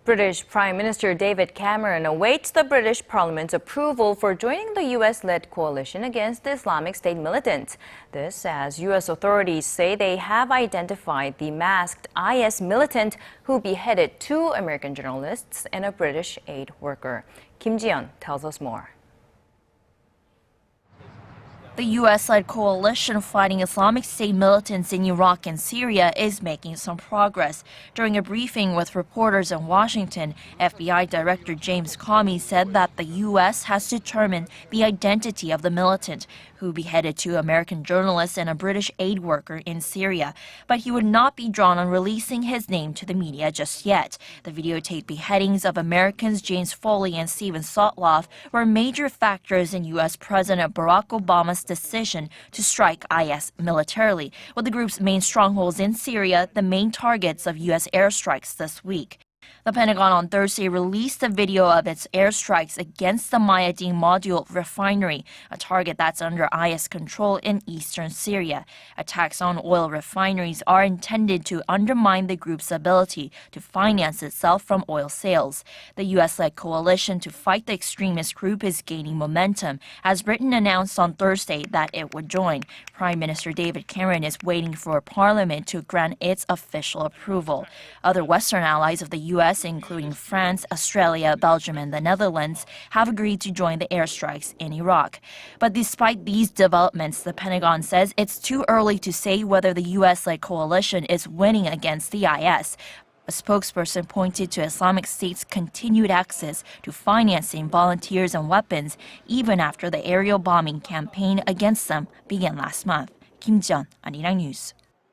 British Prime Minister David Cameron awaits the British Parliament's approval for joining the U.S.-led coalition against the Islamic State militants. This as U.S. authorities say they have identified the masked IS militant who beheaded 2 American journalists and a British aid worker. Ji-yeon tells us more. The U.S.-led coalition fighting Islamic State militants in Iraq and Syria is making some progress. During a briefing with reporters in Washington, FBI Director James Comey said that the U.S. has determined the identity of the militant who beheaded 2 American journalists and a British aid worker in Syria. But he would not be drawn on releasing his name to the media just yet. The videotaped beheadings of Americans James Foley and Sotloff were major factors in U.S. President Barack Obama's decision to strike IS militarily, with the group's main strongholds in Syria the main targets of U.S. airstrikes this week. The Pentagon on Thursday released a video of its airstrikes against the Ma'aden module refinery, a target that's under IS control in eastern Syria. Attacks on oil refineries are intended to undermine the group's ability to finance itself from oil sales. The U.S.-led coalition to fight the extremist group is gaining momentum, as Britain announced on Thursday that it would join. Prime Minister David Cameron is waiting for Parliament to grant its official approval. Other Western allies of the U.S., including France, Australia, Belgium, and the Netherlands, have agreed to join the airstrikes in Iraq. But despite these developments, the Pentagon says it's too early to say whether the U.S.-led coalition is winning against the IS. A spokesperson pointed to Islamic State's continued access to financing, volunteers, and weapons, even after the aerial bombing campaign against them began last month. Ji-yeon, Arirang News.